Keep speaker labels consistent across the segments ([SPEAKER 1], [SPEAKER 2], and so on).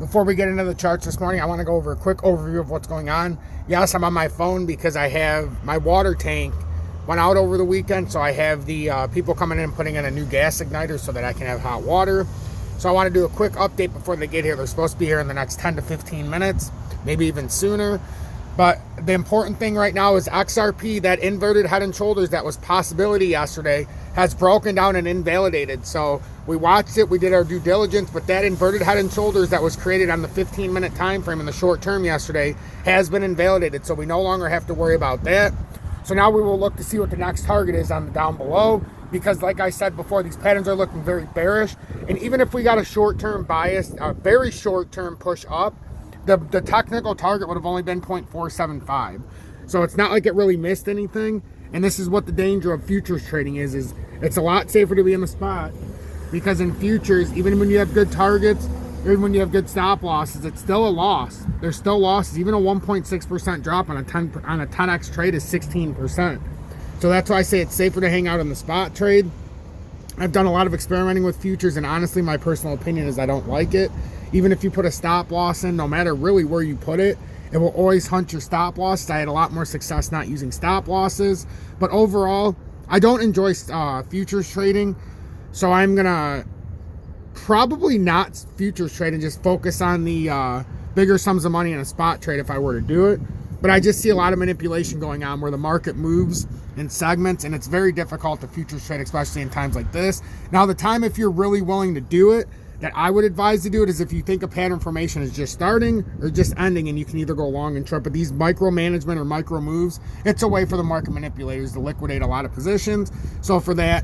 [SPEAKER 1] Before we get into the charts this morning, I want to go over a quick overview of what's going on. Yes, I'm on my phone because I have my water tank went out over the weekend, so I have the people coming in and putting in a new gas igniter so that I can have hot water. So I want to do a quick update before they get here. They're supposed to be here in the next 10 to 15 minutes, maybe even sooner. But the important thing right now is XRP, that inverted head and shoulders that was possibility yesterday, has broken down and invalidated. So we watched it, we did our due diligence, but that inverted head and shoulders that was created on the 15-minute time frame in the short term yesterday has been invalidated. So we no longer have to worry about that. So now we will look to see what the next target is on the down below, because like I said before, these patterns are looking very bearish. And even if we got a short-term bias, a very short-term push up, the technical target would have only been 0.475. So it's not like it really missed anything. And this is what the danger of futures trading is it's a lot safer to be in the spot, because in futures, even when you have good targets, even when you have good stop losses, it's still a loss. There's still losses. Even a 1.6% drop on a 10x trade is 16%. So that's why I say it's safer to hang out in the spot trade. I've done a lot of experimenting with futures, and honestly, my personal opinion is I don't like it. Even if you put a stop loss in, no matter really where you put it, it will always hunt your stop losses. I had a lot more success not using stop losses. But overall, I don't enjoy futures trading. So I'm going to probably not futures trade and just focus on the bigger sums of money in a spot trade if I were to do it. But I just see a lot of manipulation going on where the market moves in segments, and it's very difficult to futures trade, especially in times like this. Now, the time if you're really willing to do it, that I would advise to do it, is if you think a pattern formation is just starting or just ending, and you can either go long and short. But these micromanagement or micro moves, it's a way for the market manipulators to liquidate a lot of positions. So for that,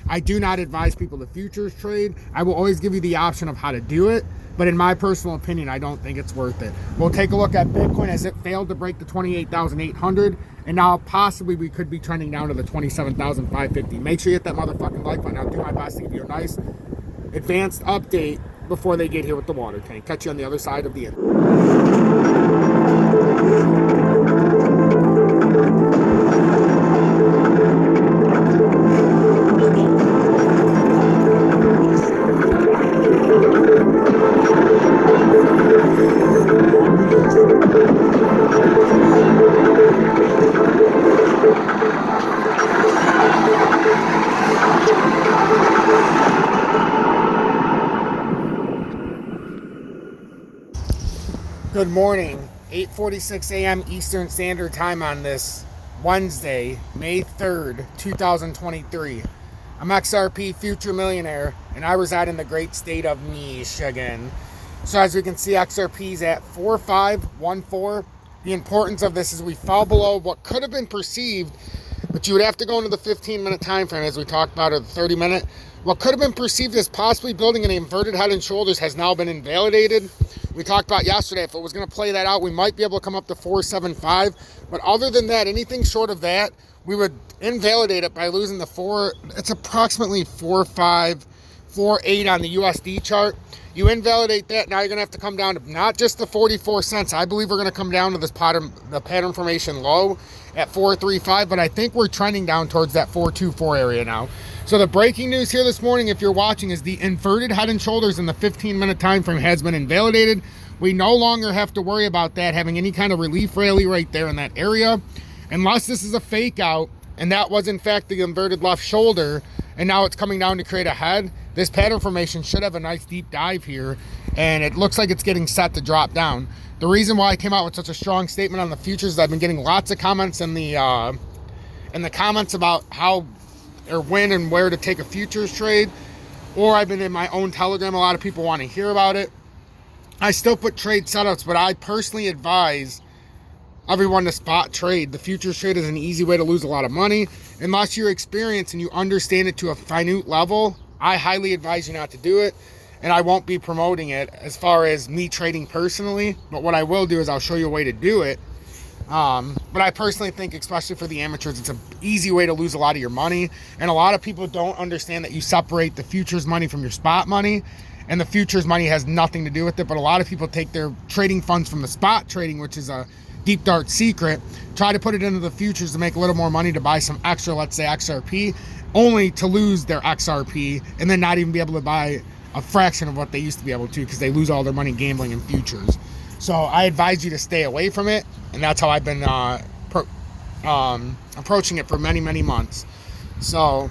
[SPEAKER 1] I do not advise people to futures trade. I will always give you the option of how to do it, but in my personal opinion, I don't think it's worth it. We'll take a look at Bitcoin as it failed to break the 28,800, and now possibly we could be trending down to the 27,550. Make sure you hit that motherfucking like button. I'll do my best to give you a nice advanced update before they get here with the water tank. Catch you on the other side of the end. Good morning, 8:46 a.m. Eastern Standard Time on this Wednesday, May 3rd, 2023. I'm XRP Future Millionaire, and I reside in the great state of Michigan. So as we can see, XRP's at 4514. The importance of this is we fell below what could have been perceived, but you would have to go into the 15-minute time frame as we talked about, or the 30-minute. What could have been perceived as possibly building an inverted head and shoulders has now been invalidated. We talked about yesterday, if it was going to play that out, we might be able to come up to 475. But other than that, anything short of that, we would invalidate it by losing the it's approximately 4548 on the USD chart. You invalidate that, now you're going to have to come down to not just the 44 cents. I believe we're going to come down to this the pattern formation low at 435, but I think we're trending down towards that 424 area now. So the breaking news here this morning, if you're watching, is the inverted head and shoulders in the 15-minute time frame has been invalidated. We no longer have to worry about that having any kind of relief rally right there in that area, unless this is a fake out and that was in fact the inverted left shoulder, and now it's coming down to create a head. This pattern formation should have a nice deep dive here, and it looks like it's getting set to drop down. The reason why I came out with such a strong statement on the futures is I've been getting lots of comments in the comments about how or when and where to take a futures trade, or I've been in my own Telegram. A lot of people want to hear about it. I still put trade setups, but I personally advise everyone to spot trade. The futures trade is an easy way to lose a lot of money. Unless you're experienced and you understand it to a finite level, I highly advise you not to do it, and I won't be promoting it as far as me trading personally. But what I will do is I'll show you a way to do it. But I personally think, especially for the amateurs, it's an easy way to lose a lot of your money. And a lot of people don't understand that you separate the futures money from your spot money, and the futures money has nothing to do with it. But a lot of people take their trading funds from the spot trading, which is a deep dark secret, try to put it into the futures to make a little more money to buy some extra, let's say XRP, only to lose their XRP and then not even be able to buy a fraction of what they used to be able to, because they lose all their money gambling in futures. So I advise you to stay away from it, and that's how I've been approaching it for many, many months. So,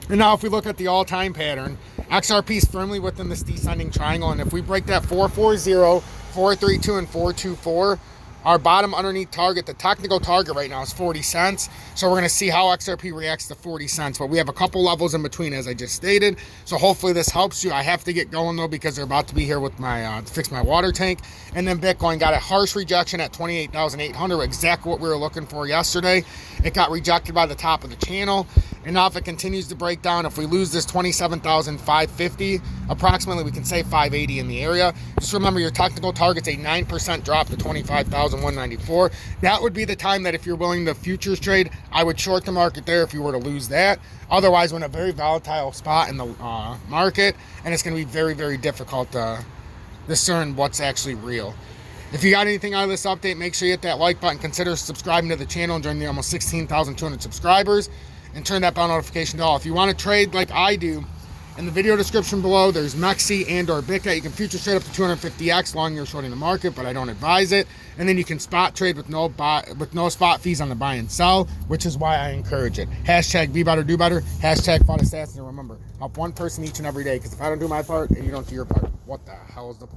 [SPEAKER 1] and now if we look at the all-time pattern, XRP is firmly within this descending triangle, and if we break that 440, 432, and 424, our bottom underneath target, the technical target right now is 40 cents. So we're going to see how XRP reacts to 40 cents. But we have a couple levels in between, as I just stated. So hopefully this helps you. I have to get going, though, because they're about to be here with my to fix my water tank. And then Bitcoin got a harsh rejection at 28,800, exactly what we were looking for yesterday. It got rejected by the top of the channel. And now if it continues to break down, if we lose this 27,550, approximately we can say 580 in the area. Just remember your technical target's a 9% drop to 25,194. That would be the time that if you're willing to futures trade, I would short the market there if you were to lose that. Otherwise, we're in a very volatile spot in the market, and it's going to be very, very difficult to discern what's actually real. If you got anything out of this update, make sure you hit that like button. Consider subscribing to the channel and join the almost 16,200 subscribers. And turn that bell notification to all. If you want to trade like I do, in the video description below, there's MEXC and or BITGET. You can future trade up to 250x long you're shorting the market, but I don't advise it. And then you can spot trade with no spot fees on the buy and sell, which is why I encourage it. Hashtag be better, do better. Hashtag fight assassins. And remember, help one person each and every day. Because if I don't do my part and you don't do your part, what the hell is the point?